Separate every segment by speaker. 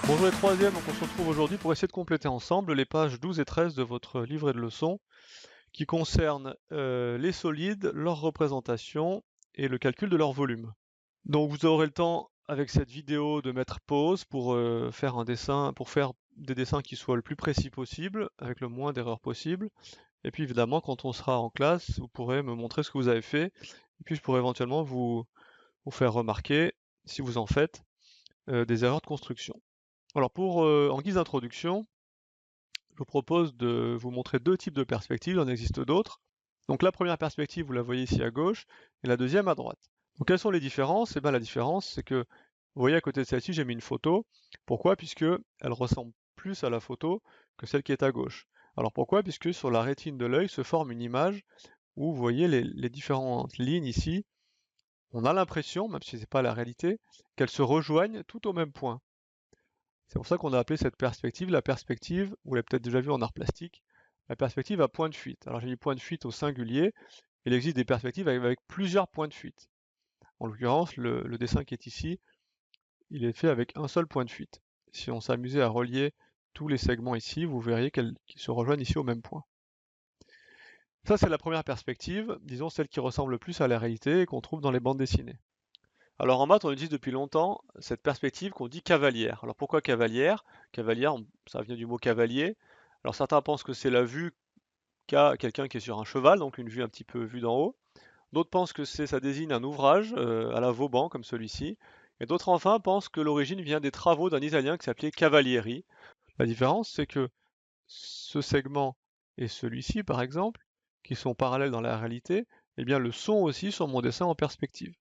Speaker 1: Bonjour les troisièmes, donc on se retrouve aujourd'hui pour essayer de compléter ensemble les pages 12 et 13 de votre livret de leçons qui concernent les solides, leur représentation et le calcul de leur volume. Donc vous aurez le temps avec cette vidéo de mettre pause pour faire un dessin, pour faire des dessins qui soient le plus précis possible, avec le moins d'erreurs possible. Et puis évidemment, quand on sera en classe, vous pourrez me montrer ce que vous avez fait, et puis je pourrai éventuellement vous faire remarquer, si vous en faites, des erreurs de construction. Alors en guise d'introduction, je vous propose de vous montrer deux types de perspectives, il en existe d'autres. Donc la première perspective, vous la voyez ici à gauche, et la deuxième à droite. Donc quelles sont les différences? Eh bien la différence, c'est que, vous voyez à côté de celle-ci, j'ai mis une photo. Pourquoi? Puisque elle ressemble plus à la photo que celle qui est à gauche. Alors pourquoi? Puisque sur la rétine de l'œil se forme une image où vous voyez les différentes lignes ici. On a l'impression, même si ce n'est pas la réalité, qu'elles se rejoignent tout au même point. C'est pour ça qu'on a appelé cette perspective la perspective, vous l'avez peut-être déjà vu en art plastique, la perspective à point de fuite. Alors j'ai mis point de fuite au singulier, il existe des perspectives avec plusieurs points de fuite. En l'occurrence, le dessin qui est ici, il est fait avec un seul point de fuite. Si on s'amusait à relier tous les segments ici, vous verriez qu'ils se rejoignent ici au même point. Ça, c'est la première perspective, disons celle qui ressemble le plus à la réalité et qu'on trouve dans les bandes dessinées. Alors en maths, on utilise depuis longtemps cette perspective qu'on dit cavalière. Alors pourquoi cavalière? Cavalière, ça vient du mot cavalier. Alors certains pensent que c'est la vue qu'a quelqu'un qui est sur un cheval, donc une vue un petit peu vue d'en haut. D'autres pensent que ça désigne un ouvrage à la Vauban, comme celui-ci. Et d'autres enfin pensent que l'origine vient des travaux d'un Italien qui s'appelait Cavalieri. La différence, c'est que ce segment et celui-ci, par exemple, qui sont parallèles dans la réalité, eh bien le sont aussi sur mon dessin en perspective.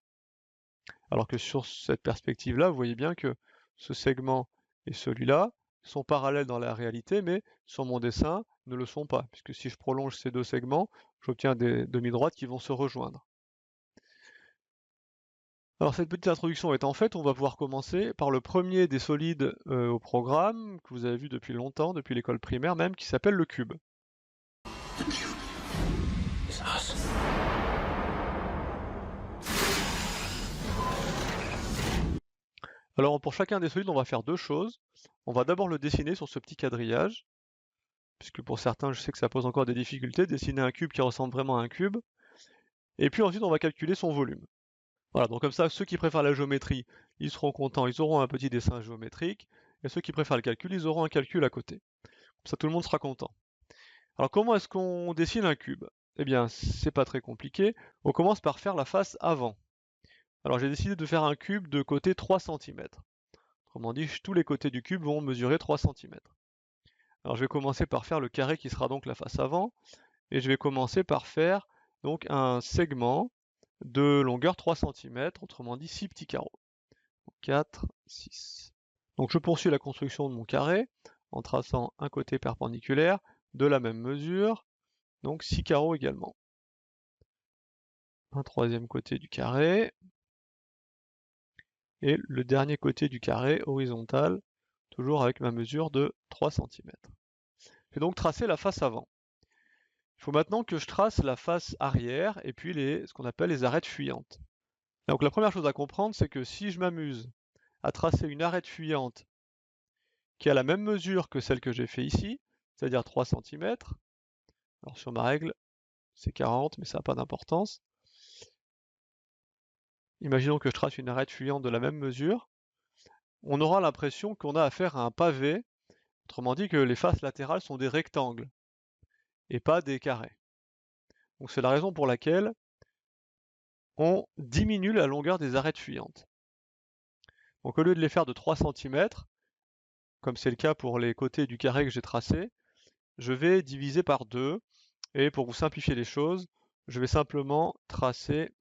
Speaker 1: Alors que sur cette perspective-là, vous voyez bien que ce segment et celui-là sont parallèles dans la réalité, mais sur mon dessin ne le sont pas, puisque si je prolonge ces deux segments, j'obtiens des demi-droites qui vont se rejoindre. Alors cette petite introduction étant faite, on va pouvoir commencer par le premier des solides au programme, que vous avez vu depuis longtemps, depuis l'école primaire même, qui s'appelle le cube. Alors pour chacun des solides, on va faire deux choses. On va d'abord le dessiner sur ce petit quadrillage, puisque pour certains, je sais que ça pose encore des difficultés, dessiner un cube qui ressemble vraiment à un cube. Et puis ensuite, on va calculer son volume. Voilà, donc comme ça, ceux qui préfèrent la géométrie, ils seront contents, ils auront un petit dessin géométrique, et ceux qui préfèrent le calcul, ils auront un calcul à côté. Comme ça, tout le monde sera content. Alors comment est-ce qu'on dessine un cube? Eh bien, c'est pas très compliqué. On commence par faire la face avant. Alors j'ai décidé de faire un cube de côté 3 cm. Autrement dit, tous les côtés du cube vont mesurer 3 cm. Alors je vais commencer par faire le carré qui sera donc la face avant, et je vais commencer par faire donc un segment de longueur 3 cm, autrement dit 6 petits carreaux. 4, 6. Donc je poursuis la construction de mon carré en traçant un côté perpendiculaire de la même mesure, donc 6 carreaux également. Un troisième côté du carré, et le dernier côté du carré horizontal, toujours avec ma mesure de 3 cm. Je vais donc tracer la face avant. Il faut maintenant que je trace la face arrière et puis ce qu'on appelle les arêtes fuyantes. Donc la première chose à comprendre, c'est que si je m'amuse à tracer une arête fuyante qui a la même mesure que celle que j'ai fait ici, c'est-à-dire 3 cm, alors sur ma règle c'est 40 mais ça n'a pas d'importance. Imaginons que je trace une arête fuyante de la même mesure, on aura l'impression qu'on a affaire à un pavé, autrement dit que les faces latérales sont des rectangles et pas des carrés. Donc c'est la raison pour laquelle on diminue la longueur des arêtes fuyantes. Donc au lieu de les faire de 3 cm, comme c'est le cas pour les côtés du carré que j'ai tracé, je vais diviser par 2, et pour vous simplifier les choses, je vais simplement tracer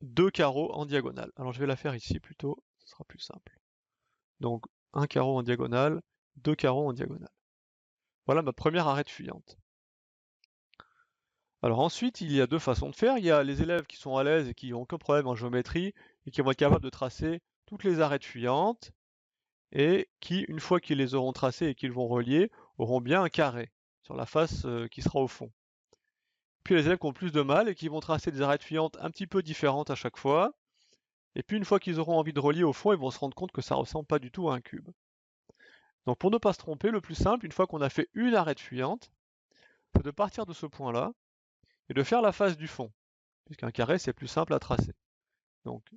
Speaker 1: 2 carreaux en diagonale. Alors je vais la faire ici plutôt, ce sera plus simple. Donc un carreau en diagonale, 2 carreaux en diagonale. Voilà ma première arête fuyante. Alors ensuite, il y a deux façons de faire. Il y a les élèves qui sont à l'aise et qui n'ont aucun problème en géométrie et qui vont être capables de tracer toutes les arêtes fuyantes et qui, une fois qu'ils les auront tracées et qu'ils vont relier, auront bien un carré sur la face qui sera au fond. Puis les élèves qui ont plus de mal et qui vont tracer des arêtes fuyantes un petit peu différentes à chaque fois. Et puis une fois qu'ils auront envie de relier au fond, ils vont se rendre compte que ça ressemble pas du tout à un cube. Donc pour ne pas se tromper, le plus simple, une fois qu'on a fait une arête fuyante, c'est de partir de ce point-là et de faire la face du fond, puisqu'un carré c'est plus simple à tracer. Donc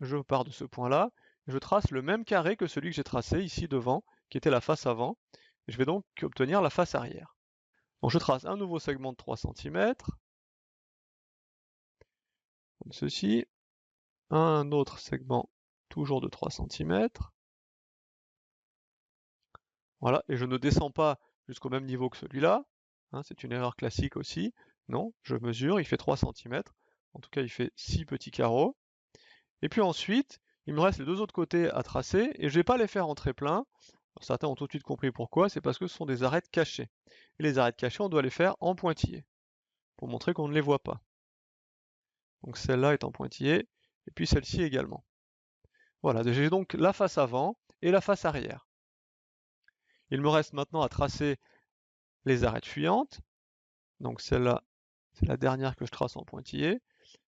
Speaker 1: je pars de ce point-là, et je trace le même carré que celui que j'ai tracé ici devant, qui était la face avant, et je vais donc obtenir la face arrière. Donc je trace un nouveau segment de 3 cm, comme ceci, un autre segment toujours de 3 cm, voilà, et je ne descends pas jusqu'au même niveau que celui-là, hein, c'est une erreur classique aussi, non, je mesure, il fait 3 cm, en tout cas il fait 6 petits carreaux, et puis ensuite, il me reste les deux autres côtés à tracer, et je ne vais pas les faire en trait plein. Certains ont tout de suite compris pourquoi, c'est parce que ce sont des arêtes cachées. Et les arêtes cachées, on doit les faire en pointillés, pour montrer qu'on ne les voit pas. Donc celle-là est en pointillé, et puis celle-ci également. Voilà, j'ai donc la face avant et la face arrière. Il me reste maintenant à tracer les arêtes fuyantes. Donc celle-là, c'est la dernière que je trace en pointillé.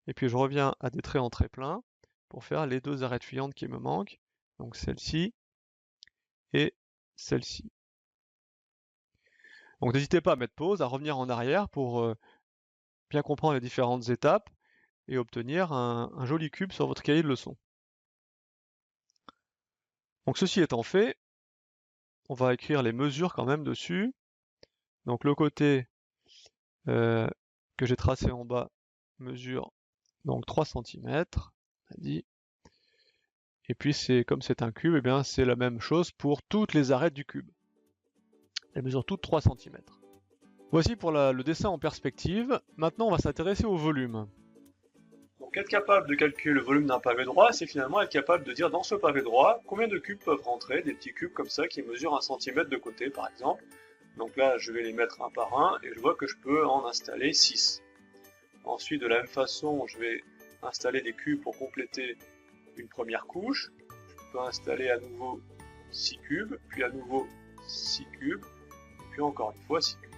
Speaker 1: Et puis je reviens à des traits en trait plein pour faire les deux arêtes fuyantes qui me manquent. Donc celle-ci et celle-ci. Donc n'hésitez pas à mettre pause, à revenir en arrière pour bien comprendre les différentes étapes et obtenir un joli cube sur votre cahier de leçons. Donc ceci étant fait, on va écrire les mesures quand même dessus. Donc le côté que j'ai tracé en bas mesure donc 3 cm, on a dit. Et puis comme c'est un cube, et bien c'est la même chose pour toutes les arêtes du cube. Elles mesurent toutes 3 cm. Voici pour le dessin en perspective. Maintenant on va s'intéresser au volume. Donc être capable de calculer le volume d'un pavé droit, c'est finalement être capable de dire dans ce pavé droit combien de cubes peuvent rentrer, des petits cubes comme ça qui mesurent 1 cm de côté par exemple. Donc là je vais les mettre un par un et je vois que je peux en installer 6. Ensuite de la même façon je vais installer des cubes pour compléter une première couche. Je peux installer à nouveau 6 cubes, puis à nouveau 6 cubes, puis encore une fois 6 cubes.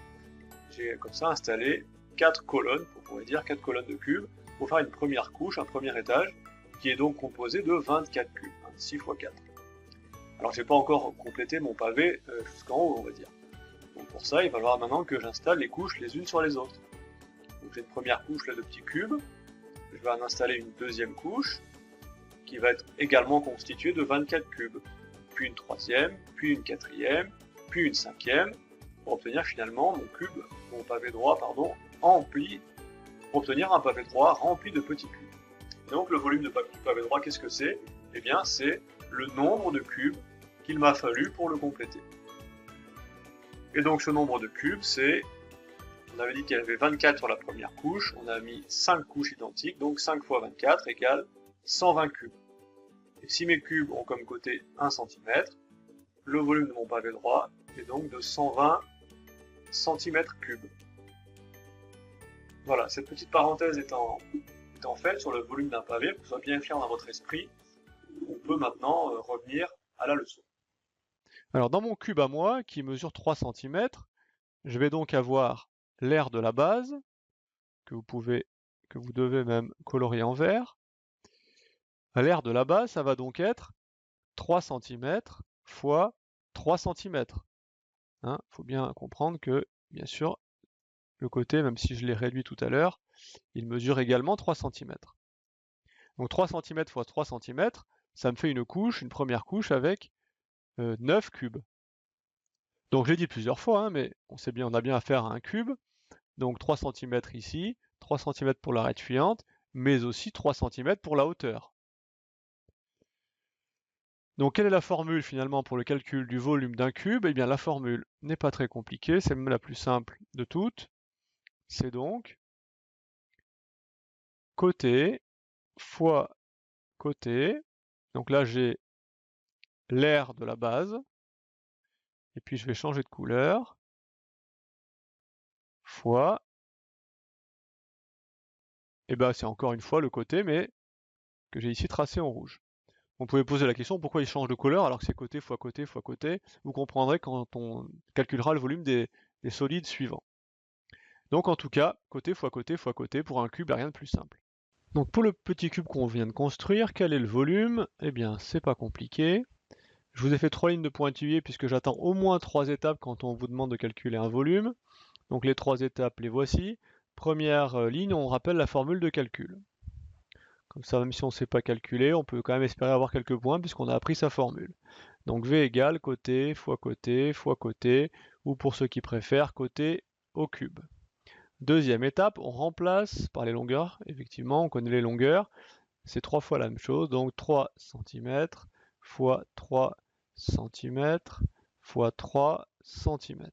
Speaker 1: J'ai comme ça installé 4 colonnes, on pourrait dire 4 colonnes de cubes, pour faire une première couche, un premier étage, qui est donc composé de 24 cubes, 6 x 4. Alors j'ai pas encore complété mon pavé jusqu'en haut, on va dire. Donc pour ça, il va falloir maintenant que j'installe les couches les unes sur les autres. Donc j'ai une première couche là de petits cubes, je vais en installer une deuxième couche, qui va être également constituée de 24 cubes, puis une troisième, puis une quatrième, puis une cinquième, pour obtenir finalement mon pavé droit, rempli, pour obtenir un pavé droit rempli de petits cubes. Et donc le volume du pavé droit, qu'est-ce que c'est? Eh bien c'est le nombre de cubes qu'il m'a fallu pour le compléter. Et donc ce nombre de cubes, on avait dit qu'il y avait 24 sur la première couche, on a mis 5 couches identiques, donc 5 x 24 égale 120 cubes. Et si mes cubes ont comme côté 1 cm, le volume de mon pavé droit est donc de 120 cm3. Voilà, cette petite parenthèse étant faite sur le volume d'un pavé, pour que ce soit bien clair dans votre esprit, on peut maintenant revenir à la leçon. Alors dans mon cube à moi, qui mesure 3 cm, je vais donc avoir l'aire de la base, que vous devez même colorier en vert. L'aire de la base, ça va donc être 3 cm fois 3 cm. Faut bien comprendre que, bien sûr, le côté, même si je l'ai réduit tout à l'heure, il mesure également 3 cm. Donc 3 cm fois 3 cm, ça me fait une première couche avec 9 cubes. Donc je l'ai dit plusieurs fois, mais on a bien affaire à un cube. Donc 3 cm ici, 3 cm pour l'arête fuyante, mais aussi 3 cm pour la hauteur. Donc quelle est la formule finalement pour le calcul du volume d'un cube? Eh bien la formule n'est pas très compliquée, c'est même la plus simple de toutes. C'est donc côté fois côté. Donc là j'ai l'aire de la base, et puis je vais changer de couleur, fois, et ben c'est encore une fois le côté, mais que j'ai ici tracé en rouge. On pouvait poser la question pourquoi il change de couleur alors que c'est côté fois côté fois côté. Vous comprendrez quand on calculera le volume des solides suivants. Donc en tout cas, côté fois côté fois côté pour un cube et rien de plus simple. Donc pour le petit cube qu'on vient de construire, quel est le volume? Eh bien, c'est pas compliqué. Je vous ai fait 3 lignes de pointillés puisque j'attends au moins 3 étapes quand on vous demande de calculer un volume. Donc les 3 étapes, les voici. Première ligne, on rappelle la formule de calcul. Comme ça, même si on ne sait pas calculer, on peut quand même espérer avoir quelques points puisqu'on a appris sa formule. Donc V égale côté, ou pour ceux qui préfèrent, côté au cube. Deuxième étape, on remplace par les longueurs. Effectivement, on connaît les longueurs. C'est 3 fois la même chose, donc 3 cm fois 3 cm fois 3 cm.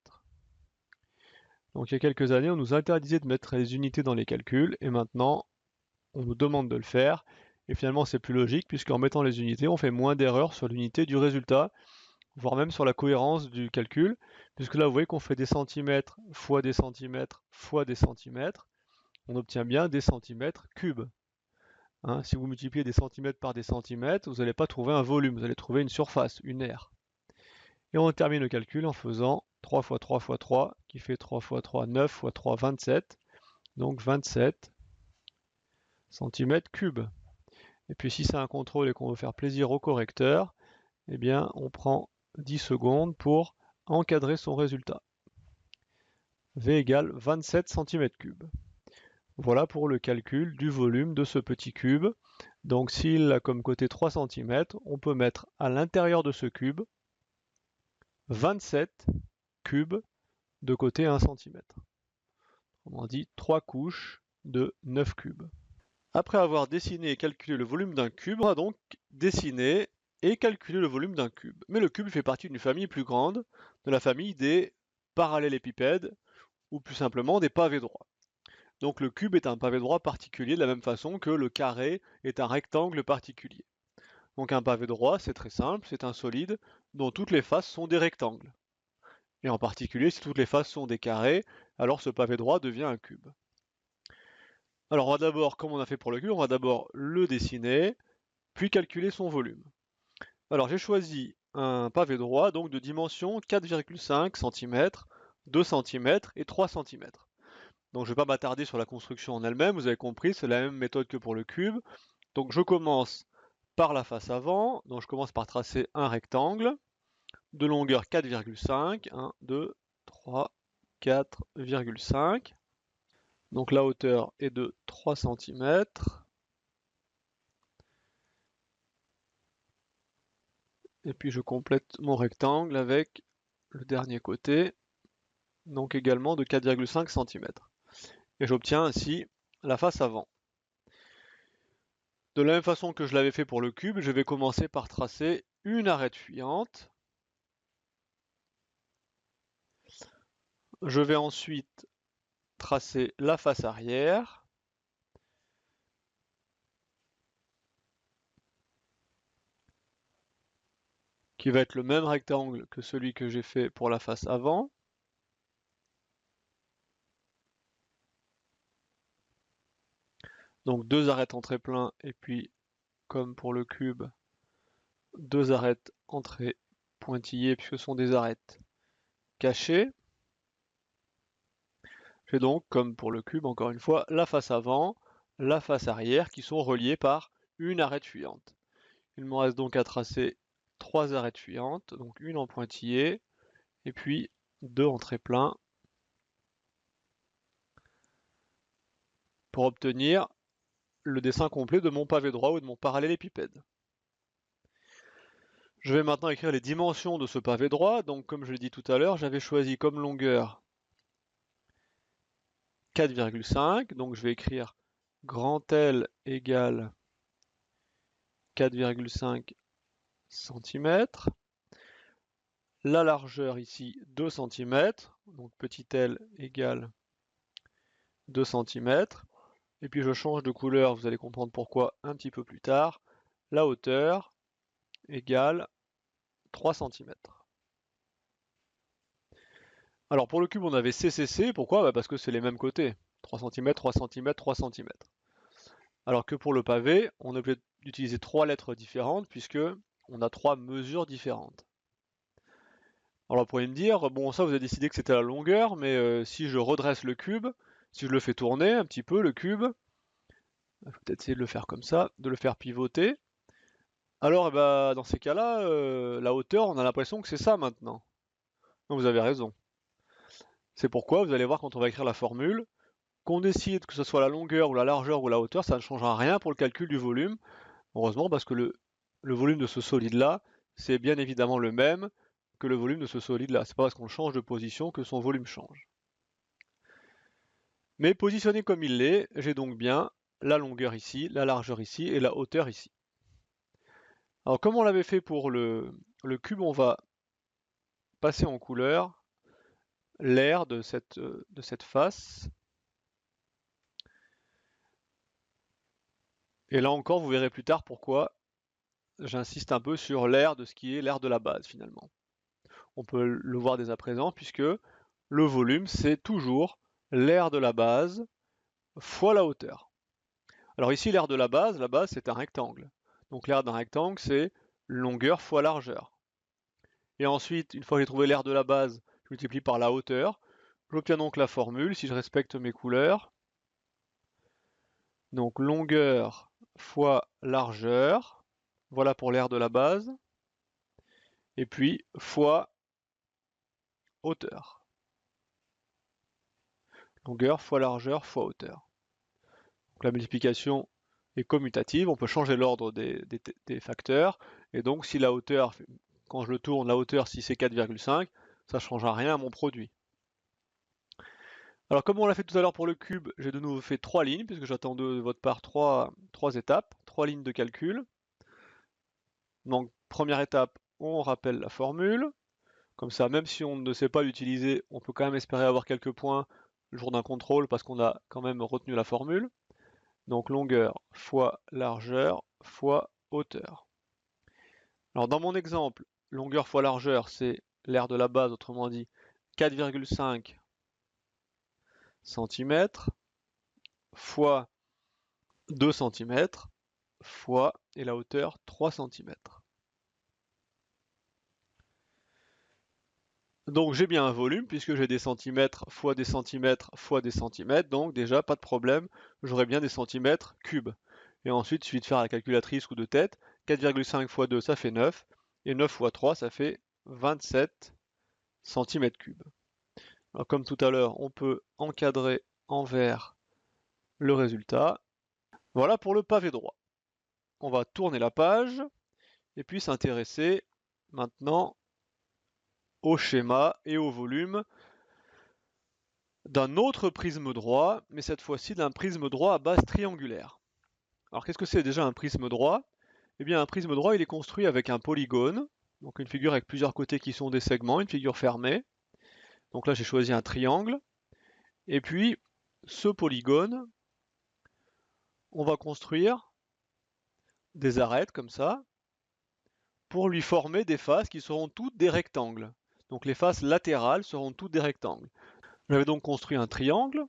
Speaker 1: Donc il y a quelques années, on nous interdisait de mettre les unités dans les calculs, et maintenant, on nous demande de le faire. Et finalement, c'est plus logique, puisqu'en mettant les unités, on fait moins d'erreurs sur l'unité du résultat, voire même sur la cohérence du calcul, puisque là, vous voyez qu'on fait des centimètres fois des centimètres fois des centimètres, on obtient bien des centimètres cubes. Hein, si vous multipliez des centimètres par des centimètres, vous n'allez pas trouver un volume, vous allez trouver une surface, une aire. Et on termine le calcul en faisant 3 fois 3 fois 3, qui fait 3 fois 3, 9 fois 3, 27. Donc 27 cm3. Et puis si c'est un contrôle et qu'on veut faire plaisir au correcteur, eh bien on prend 10 secondes pour encadrer son résultat. V égale 27 cm3. Voilà pour le calcul du volume de ce petit cube. Donc s'il a comme côté 3 cm, on peut mettre à l'intérieur de ce cube 27 cubes de côté 1 cm. On dit 3 couches de 9 cubes. Après avoir dessiné et calculé le volume d'un cube, on va donc dessiner et calculer le volume d'un cube. Mais le cube fait partie d'une famille plus grande, de la famille des parallélépipèdes, ou plus simplement des pavés droits. Donc le cube est un pavé droit particulier de la même façon que le carré est un rectangle particulier. Donc un pavé droit, c'est très simple, c'est un solide dont toutes les faces sont des rectangles. Et en particulier, si toutes les faces sont des carrés, alors ce pavé droit devient un cube. Alors on va d'abord, comme on a fait pour le cube, on va d'abord le dessiner, puis calculer son volume. Alors j'ai choisi un pavé droit donc de dimension 4,5 cm, 2 cm et 3 cm. Donc je ne vais pas m'attarder sur la construction en elle-même, vous avez compris, c'est la même méthode que pour le cube. Donc je commence par la face avant, donc je commence par tracer un rectangle de longueur 4,5, 1, 2, 3, 4,5. Donc la hauteur est de 3 cm. Et puis je complète mon rectangle avec le dernier côté, donc également de 4,5 cm. Et j'obtiens ainsi la face avant. De la même façon que je l'avais fait pour le cube, je vais commencer par tracer une arête fuyante. Je vais ensuite tracer la face arrière. Qui va être le même rectangle que celui que j'ai fait pour la face avant. Donc deux arêtes entrées plein et puis, comme pour le cube, deux arêtes entrées pointillées puisque ce sont des arêtes cachées. J'ai donc, comme pour le cube, encore une fois, la face avant, la face arrière qui sont reliées par une arête fuyante. Il me reste donc à tracer trois arêtes fuyantes, donc une en pointillé et puis deux en trait plein pour obtenir le dessin complet de mon pavé droit ou de mon parallélépipède. Je vais maintenant écrire les dimensions de ce pavé droit. Donc comme je l'ai dit tout à l'heure, j'avais choisi comme longueur 4,5. Donc je vais écrire grand L égale 4,5 cm. La largeur ici 2 cm. Donc petit l égale 2 cm. Et puis je change de couleur, vous allez comprendre pourquoi un petit peu plus tard. La hauteur égale 3 cm. Alors pour le cube, on avait CCC, pourquoi? Parce que c'est les mêmes côtés. 3 cm, 3 cm, 3 cm. Alors que pour le pavé, on est obligé d'utiliser trois lettres différentes puisque on a trois mesures différentes. Alors vous pourriez me dire, bon ça vous avez décidé que c'était la longueur, mais si je redresse le cube, Si je le fais tourner un petit peu, le cube, je vais peut-être essayer de le faire comme ça, de le faire pivoter. Alors, dans ces cas-là, la hauteur, on a l'impression que c'est ça maintenant. Donc vous avez raison. C'est pourquoi vous allez voir quand on va écrire la formule, qu'on décide que ce soit la longueur ou la largeur ou la hauteur, ça ne changera rien pour le calcul du volume. Heureusement, parce que le volume de ce solide-là, c'est bien évidemment le même que le volume de ce solide-là. C'est pas parce qu'on change de position que son volume change. Mais positionné comme il l'est, j'ai donc bien la longueur ici, la largeur ici et la hauteur ici. Alors comme on l'avait fait pour le cube, on va passer en couleur l'air de cette face. Et là encore, vous verrez plus tard pourquoi j'insiste un peu sur l'air de ce qui est l'air de la base finalement. On peut le voir dès à présent puisque le volume c'est toujours l'air de la base fois la hauteur. Alors ici l'air de la base c'est un rectangle. Donc l'air d'un rectangle c'est longueur fois largeur. Et ensuite, une fois que j'ai trouvé l'air de la base, je multiplie par la hauteur. J'obtiens donc la formule si je respecte mes couleurs. Donc longueur fois largeur, voilà pour l'air de la base, et puis fois hauteur. Longueur fois largeur fois hauteur. Donc la multiplication est commutative, on peut changer l'ordre des facteurs, et donc si la hauteur, quand je le tourne, la hauteur si c'est 4,5, ça ne changera rien à mon produit. Alors comme on l'a fait tout à l'heure pour le cube, j'ai de nouveau fait 3 lignes, puisque j'attends de votre part 3 étapes, 3 lignes de calcul. Donc première étape, on rappelle la formule. Comme ça, même si on ne sait pas l'utiliser, on peut quand même espérer avoir quelques points le jour d'un contrôle parce qu'on a quand même retenu la formule. Donc longueur fois largeur fois hauteur. Alors dans mon exemple, longueur fois largeur, c'est l'air de la base, autrement dit 4,5 cm fois 2 cm fois, et la hauteur 3 cm. Donc j'ai bien un volume puisque j'ai des centimètres fois des centimètres fois des centimètres, donc déjà pas de problème, j'aurai bien des centimètres cubes. Et ensuite il suffit de faire la calculatrice ou de tête, 4,5 fois 2 ça fait 9, et 9 fois 3 ça fait 27 centimètres cubes. Alors comme tout à l'heure, on peut encadrer en vert le résultat. Voilà pour le pavé droit. On va tourner la page et puis s'intéresser maintenant au schéma et au volume d'un autre prisme droit, mais cette fois-ci d'un prisme droit à base triangulaire. Alors qu'est-ce que c'est déjà un prisme droit? Eh bien un prisme droit il est construit avec un polygone, donc une figure avec plusieurs côtés qui sont des segments, une figure fermée. Donc là j'ai choisi un triangle, et puis ce polygone, on va construire des arêtes comme ça, pour lui former des faces qui seront toutes des rectangles. Donc les faces latérales seront toutes des rectangles. J'avais donc construit un triangle,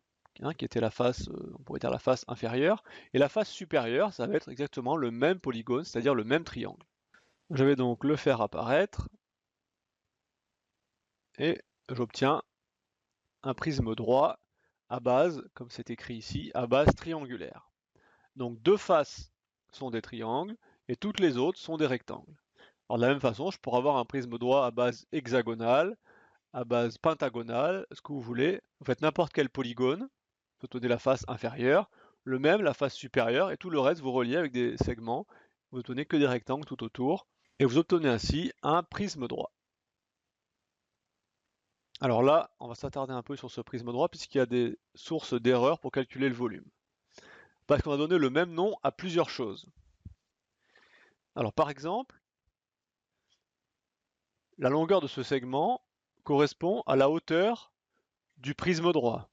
Speaker 1: qui était la face, on pourrait dire la face inférieure, et la face supérieure, ça va être exactement le même polygone, c'est-à-dire le même triangle. Je vais donc le faire apparaître, et j'obtiens un prisme droit à base, comme c'est écrit ici, à base triangulaire. Donc deux faces sont des triangles, et toutes les autres sont des rectangles. Alors de la même façon, je pourrais avoir un prisme droit à base hexagonale, à base pentagonale, ce que vous voulez. Vous faites n'importe quel polygone, vous obtenez la face inférieure, le même la face supérieure, et tout le reste vous reliez avec des segments. Vous obtenez que des rectangles tout autour, et vous obtenez ainsi un prisme droit. Alors là, on va s'attarder un peu sur ce prisme droit, puisqu'il y a des sources d'erreurs pour calculer le volume. Parce qu'on a donné le même nom à plusieurs choses. Alors par exemple, la longueur de ce segment correspond à la hauteur du prisme droit.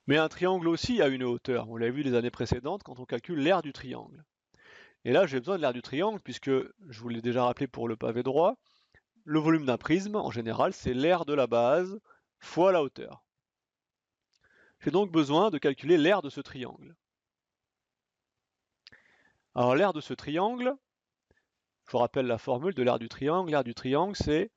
Speaker 1: Mais un triangle aussi a une hauteur, on l'a vu les années précédentes quand on calcule l'aire du triangle. Et là j'ai besoin de l'aire du triangle puisque, je vous l'ai déjà rappelé pour le pavé droit, le volume d'un prisme en général c'est l'aire de la base fois la hauteur. J'ai donc besoin de calculer l'aire de ce triangle. Alors l'aire de ce triangle, je vous rappelle la formule de l'aire du triangle. L'aire du triangle c'est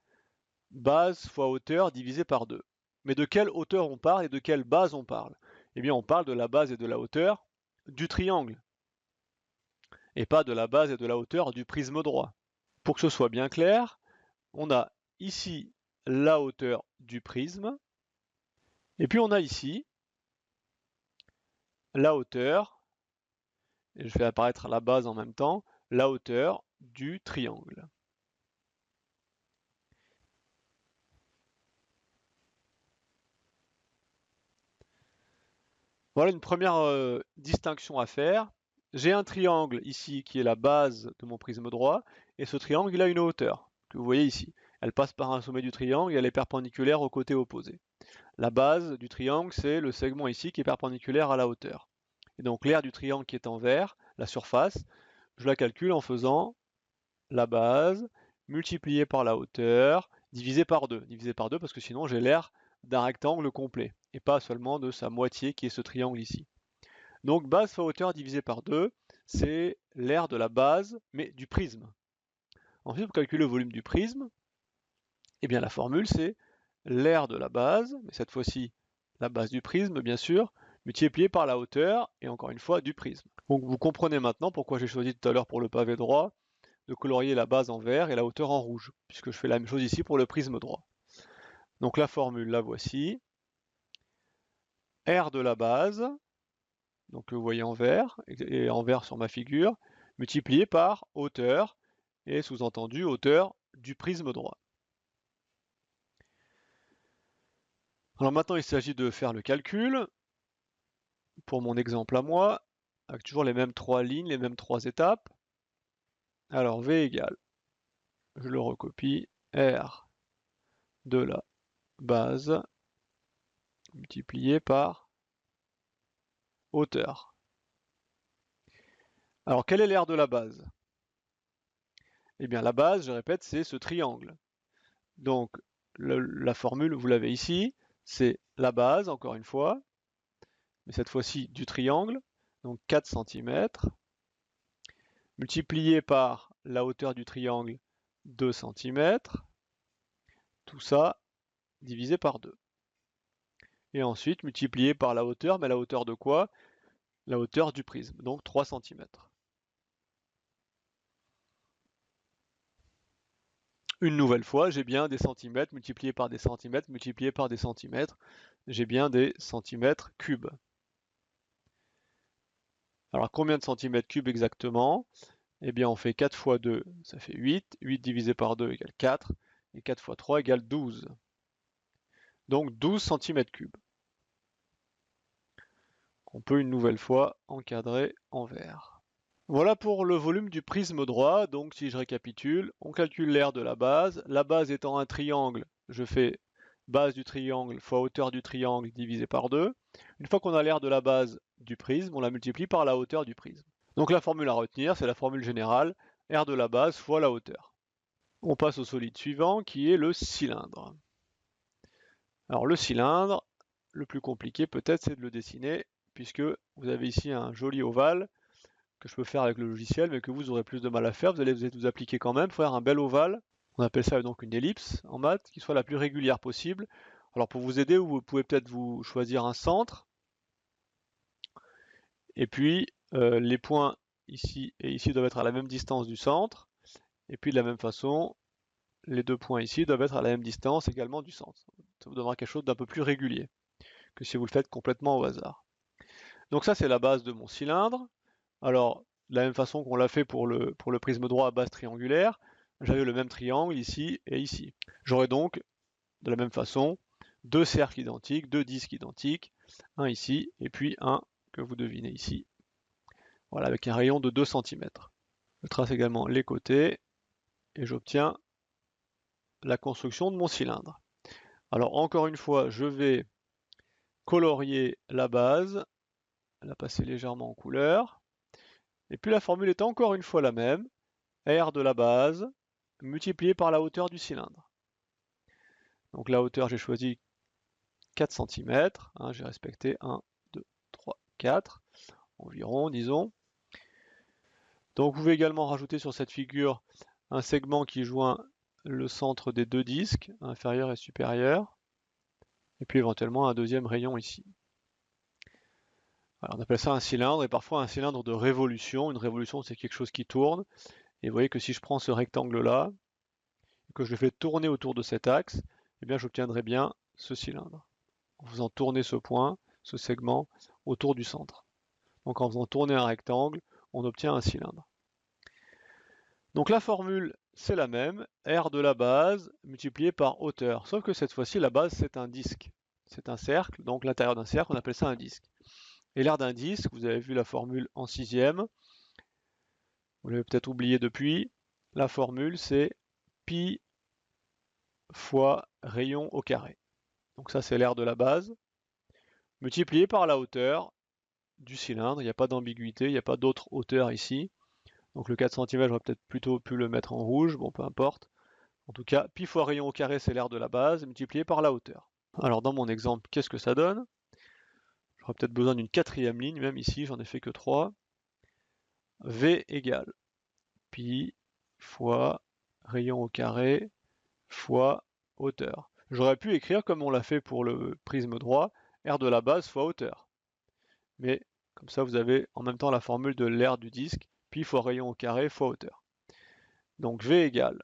Speaker 1: base fois hauteur divisé par 2. Mais de quelle hauteur on parle et de quelle base on parle? eh bien on parle de la base et de la hauteur du triangle, et pas de la base et de la hauteur du prisme droit. Pour que ce soit bien clair, on a ici la hauteur du prisme, et puis on a ici la hauteur, et je fais apparaître la base en même temps, la hauteur du triangle. Voilà une première distinction à faire. J'ai un triangle ici qui est la base de mon prisme droit, et ce triangle il a une hauteur, que vous voyez ici. Elle passe par un sommet du triangle et elle est perpendiculaire au côté opposé. La base du triangle, c'est le segment ici qui est perpendiculaire à la hauteur. Et donc l'aire du triangle qui est en vert, la surface, je la calcule en faisant la base multipliée par la hauteur divisé par 2. Divisé par 2 parce que sinon j'ai l'aire d'un rectangle complet et pas seulement de sa moitié qui est ce triangle ici. Donc base fois hauteur divisé par 2, c'est l'aire de la base mais du prisme. Ensuite pour calculer le volume du prisme, eh bien la formule c'est l'aire de la base, mais cette fois-ci la base du prisme bien sûr, multiplié par la hauteur et encore une fois du prisme. Donc vous comprenez maintenant pourquoi j'ai choisi tout à l'heure pour le pavé droit de colorier la base en vert et la hauteur en rouge, puisque je fais la même chose ici pour le prisme droit. Donc la formule, la voici. R de la base, donc que vous voyez en vert, et en vert sur ma figure, multiplié par hauteur, et sous-entendu hauteur du prisme droit. Alors maintenant, il s'agit de faire le calcul. Pour mon exemple à moi, avec toujours les mêmes 3 lignes, les mêmes 3 étapes. Alors V égale, je le recopie, R de la base multiplié par hauteur. Alors quelle est l'aire de la base? Eh bien la base, je répète, c'est ce triangle. Donc la formule, vous l'avez ici, c'est la base, encore une fois, mais cette fois-ci du triangle, donc 4 cm, multiplié par la hauteur du triangle, 2 cm, tout ça divisé par 2. Et ensuite multiplié par la hauteur, mais la hauteur de quoi? La hauteur du prisme, donc 3 cm. Une nouvelle fois, j'ai bien des centimètres multipliés par des centimètres multipliés par des centimètres. J'ai bien des centimètres cubes. Alors combien de centimètres cubes exactement? Eh bien on fait 4 fois 2, ça fait 8. 8 divisé par 2 égale 4. Et 4 fois 3 égale 12. Donc 12 centimètres cubes. On peut une nouvelle fois encadrer en vert. Voilà pour le volume du prisme droit. Donc si je récapitule, on calcule l'aire de la base. La base étant un triangle, je fais base du triangle fois hauteur du triangle divisé par 2. Une fois qu'on a l'aire de la base du prisme, on la multiplie par la hauteur du prisme. Donc la formule à retenir, c'est la formule générale, R de la base fois la hauteur. On passe au solide suivant qui est le cylindre. Alors le cylindre, le plus compliqué peut-être c'est de le dessiner puisque vous avez ici un joli ovale que je peux faire avec le logiciel mais que vous aurez plus de mal à faire, vous allez vous appliquer quand même, faire un bel ovale. On appelle ça donc une ellipse en maths qui soit la plus régulière possible. Alors pour vous aider, vous pouvez peut-être vous choisir un centre et puis les points ici et ici doivent être à la même distance du centre. Et puis de la même façon, les deux points ici doivent être à la même distance également du centre. Ça vous donnera quelque chose d'un peu plus régulier que si vous le faites complètement au hasard. Donc ça c'est la base de mon cylindre. Alors de la même façon qu'on l'a fait pour le prisme droit à base triangulaire, j'avais le même triangle ici et ici. J'aurais donc de la même façon deux cercles identiques, deux disques identiques, un ici et puis un que vous devinez ici. Voilà, avec un rayon de 2 cm. Je trace également les côtés et j'obtiens la construction de mon cylindre. Alors encore une fois, je vais colorier la base, la passer légèrement en couleur, et puis la formule est encore une fois la même, R de la base multiplié par la hauteur du cylindre. Donc la hauteur, j'ai choisi 4 cm, hein, j'ai respecté 1, 2, 3, 4, environ, disons. Donc vous pouvez également rajouter sur cette figure un segment qui joint le centre des deux disques, inférieur et supérieur, et puis éventuellement un deuxième rayon ici. Voilà, on appelle ça un cylindre, et parfois un cylindre de révolution. Une révolution, c'est quelque chose qui tourne. Et vous voyez que si je prends ce rectangle-là, et que je le fais tourner autour de cet axe, eh bien j'obtiendrai bien ce cylindre, en faisant tourner ce point, ce segment, autour du centre. Donc en faisant tourner un rectangle, on obtient un cylindre. Donc la formule, c'est la même, R de la base multiplié par hauteur. Sauf que cette fois-ci, la base, c'est un disque. C'est un cercle, donc l'intérieur d'un cercle, on appelle ça un disque. Et l'aire d'un disque, vous avez vu la formule en 6e, vous l'avez peut-être oublié depuis, la formule c'est pi fois rayon au carré. Donc ça c'est l'aire de la base, multiplié par la hauteur du cylindre, il n'y a pas d'ambiguïté, il n'y a pas d'autre hauteur ici. Donc le 4 cm, j'aurais peut-être plutôt pu le mettre en rouge, bon peu importe. En tout cas, pi fois rayon au carré, c'est l'aire de la base, multiplié par la hauteur. Alors dans mon exemple, qu'est-ce que ça donne? J'aurais peut-être besoin d'une 4e ligne, même ici, j'en ai fait que 3. V égale pi fois rayon au carré fois hauteur. J'aurais pu écrire comme on l'a fait pour le prisme droit, R de la base fois hauteur. Mais comme ça, vous avez en même temps la formule de l'aire du disque, pi fois rayon au carré fois hauteur. Donc V égale,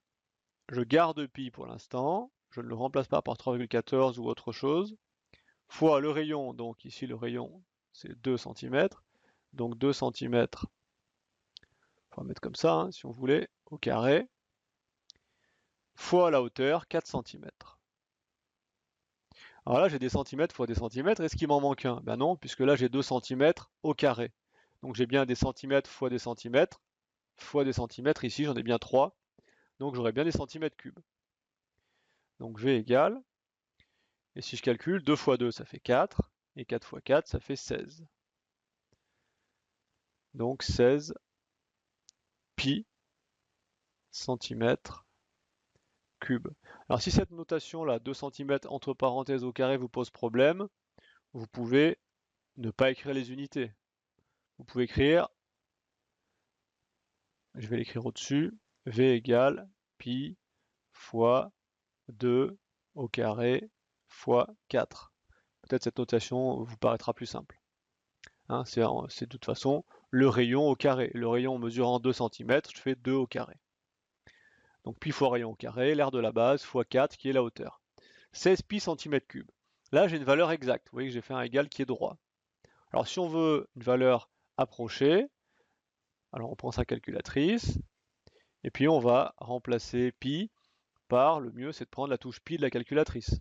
Speaker 1: je garde pi pour l'instant, je ne le remplace pas par 3,14 ou autre chose, fois le rayon, donc ici le rayon c'est 2 cm, donc 2 cm, on va mettre comme ça hein, si on voulait, au carré, fois la hauteur, 4 cm. Alors là, j'ai des centimètres fois des centimètres. Est-ce qu'il m'en manque un? Ben non, puisque là, j'ai 2 cm au carré. Donc j'ai bien des centimètres fois des centimètres fois des centimètres. Ici, j'en ai bien 3. Donc j'aurai bien des centimètres cubes. Donc V égale, et si je calcule, 2 fois 2, ça fait 4. Et 4 fois 4, ça fait 16. Donc 16 pi centimètres cubes. Alors si cette notation-là, 2 cm entre parenthèses au carré, vous pose problème, vous pouvez ne pas écrire les unités. Vous pouvez écrire, je vais l'écrire au-dessus, V égale pi fois 2 au carré fois 4. Peut-être cette notation vous paraîtra plus simple. Hein, c'est de toute façon le rayon au carré. Le rayon mesurant 2 cm, je fais 2 au carré. Donc pi fois rayon au carré, l'aire de la base, fois 4 qui est la hauteur. 16 pi centimètres cubes. Là j'ai une valeur exacte. Vous voyez que j'ai fait un égal qui est droit. Alors si on veut une valeur approchée, alors on prend sa calculatrice, et puis on va remplacer pi par, le mieux c'est de prendre la touche pi de la calculatrice.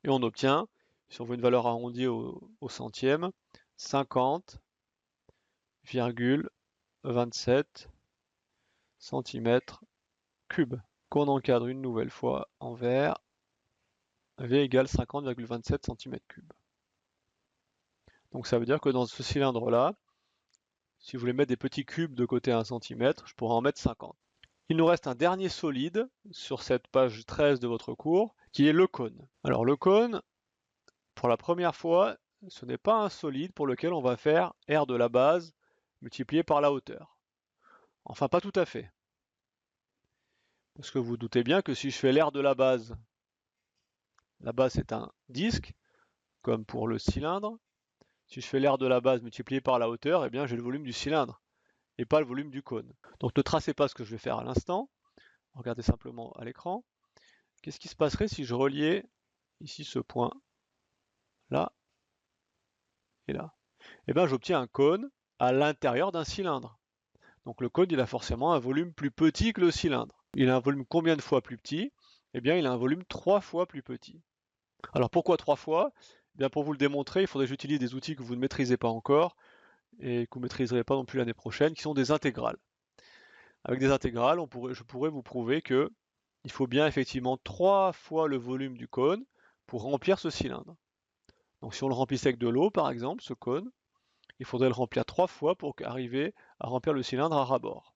Speaker 1: Et on obtient, si on veut une valeur arrondie au centième, 50,27 cm3, qu'on encadre une nouvelle fois en vert, V égale 50,27 cm3. Donc ça veut dire que dans ce cylindre-là, si vous voulez mettre des petits cubes de côté 1 cm, je pourrais en mettre 50. Il nous reste un dernier solide sur cette page 13 de votre cours, qui est le cône. Alors le cône, pour la première fois, ce n'est pas un solide pour lequel on va faire R de la base multiplié par la hauteur. Enfin, pas tout à fait. Parce que vous doutez bien que si je fais l'aire de la base c'est un disque, comme pour le cylindre. Si je fais l'aire de la base multiplié par la hauteur, eh bien j'ai le volume du cylindre et pas le volume du cône. Donc ne tracez pas ce que je vais faire à l'instant. Regardez simplement à l'écran. Qu'est-ce qui se passerait si je reliais ici ce point là et là? Eh bien j'obtiens un cône à l'intérieur d'un cylindre. Donc le cône il a forcément un volume plus petit que le cylindre. Il a un volume combien de fois plus petit? Eh bien il a un volume 3 fois plus petit. Alors pourquoi 3 fois? Eh bien pour vous le démontrer, il faudrait que j'utilise des outils que vous ne maîtrisez pas encore et que vous ne maîtriserez pas non plus l'année prochaine, qui sont des intégrales. Avec des intégrales, je pourrais vous prouver que il faut bien effectivement 3 fois le volume du cône pour remplir ce cylindre. Donc si on le remplissait avec de l'eau, par exemple, ce cône, il faudrait le remplir 3 fois pour arriver à remplir le cylindre à ras-bord.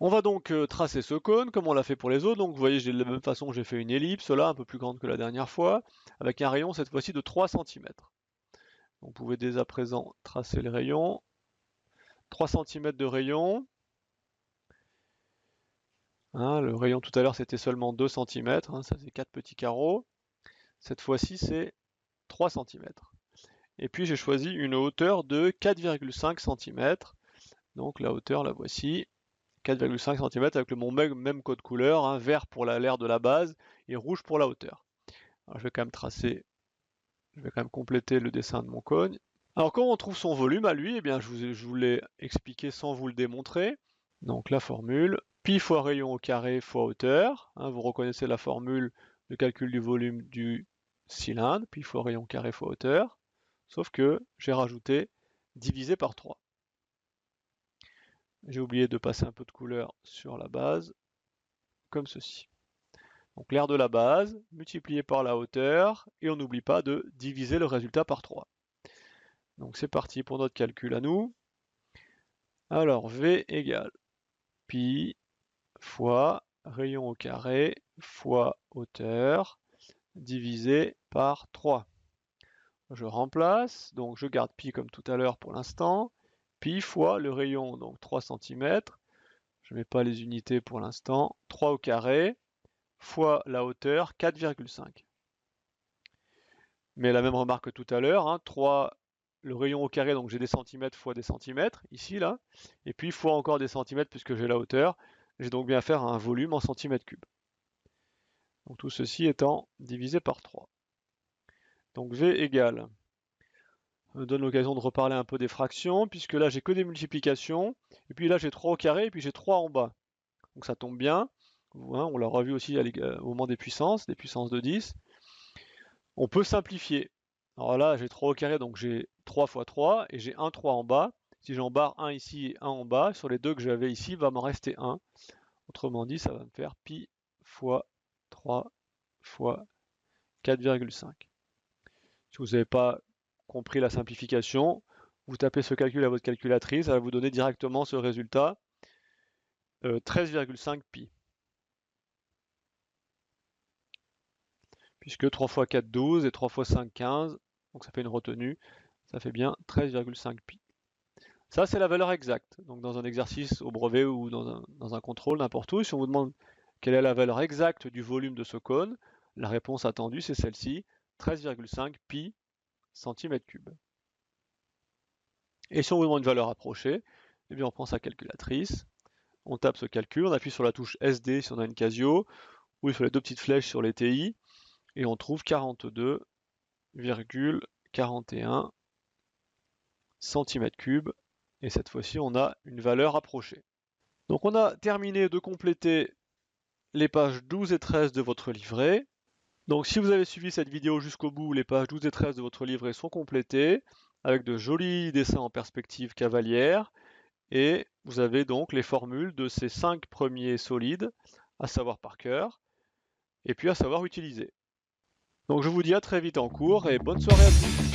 Speaker 1: On va donc tracer ce cône comme on l'a fait pour les autres. Donc vous voyez, de la même façon, j'ai fait une ellipse là, un peu plus grande que la dernière fois, avec un rayon cette fois-ci de 3 cm. Vous pouvez dès à présent tracer le rayon. 3 cm de rayon. Hein, le rayon tout à l'heure c'était seulement 2 cm, hein, ça faisait 4 petits carreaux. Cette fois-ci c'est 3 cm. Et puis j'ai choisi une hauteur de 4,5 cm. Donc la hauteur, la voici, 4,5 cm avec mon même code couleur, hein, vert pour l'air de la base et rouge pour la hauteur. Alors, je vais quand même tracer, je vais quand même compléter le dessin de mon cône. Alors quand on trouve son volume à lui, eh bien, je vous l'ai expliqué sans vous le démontrer. Donc la formule, pi fois rayon au carré fois hauteur. Hein, vous reconnaissez la formule de calcul du volume du cylindre, pi fois rayon carré fois hauteur. Sauf que j'ai rajouté divisé par 3. J'ai oublié de passer un peu de couleur sur la base, comme ceci. Donc l'air de la base, multiplié par la hauteur, et on n'oublie pas de diviser le résultat par 3. Donc c'est parti pour notre calcul à nous. Alors V égale pi fois rayon au carré fois hauteur divisé par 3. Je remplace, donc je garde pi comme tout à l'heure pour l'instant. Pi fois le rayon, donc 3 cm. Je ne mets pas les unités pour l'instant. 3 au carré fois la hauteur 4,5. Mais la même remarque que tout à l'heure, hein, 3, le rayon au carré, donc j'ai des centimètres fois des centimètres, ici, là, et puis fois encore des centimètres puisque j'ai la hauteur, j'ai donc bien affaire à un volume en centimètres cubes. Donc tout ceci étant divisé par 3. Donc V égale, ça me donne l'occasion de reparler un peu des fractions, puisque là j'ai que des multiplications, et puis là j'ai 3 au carré, et puis j'ai 3 en bas. Donc ça tombe bien, on l'a revu aussi au moment des puissances de 10. On peut simplifier. Alors là, j'ai 3 au carré, donc j'ai 3 fois 3, et j'ai un 3 en bas. Si j'en barre un ici et un en bas, sur les deux que j'avais ici, il va m'en rester un. Autrement dit, ça va me faire pi fois 3 fois 4,5. Si vous n'avez pas compris la simplification, vous tapez ce calcul à votre calculatrice, ça va vous donner directement ce résultat, 13,5 pi. Puisque 3 fois 4, 12 et 3 fois 5, 15, donc ça fait une retenue, ça fait bien 13,5 pi. Ça, c'est la valeur exacte. Donc dans un exercice au brevet ou dans un contrôle, n'importe où, si on vous demande quelle est la valeur exacte du volume de ce cône, la réponse attendue, c'est celle-ci, 13,5 pi cm3. Et si on vous demande une valeur approchée, eh bien on prend sa calculatrice, on tape ce calcul, on appuie sur la touche SD si on a une Casio, ou sur les deux petites flèches sur les TI, et on trouve 42,41 cm3, et cette fois-ci on a une valeur approchée. Donc on a terminé de compléter les pages 12 et 13 de votre livret. Donc si vous avez suivi cette vidéo jusqu'au bout, les pages 12 et 13 de votre livret sont complétées, avec de jolis dessins en perspective cavalière, et vous avez donc les formules de ces 5 premiers solides à savoir par cœur, et puis à savoir utiliser. Donc je vous dis à très vite en cours, et bonne soirée à tous.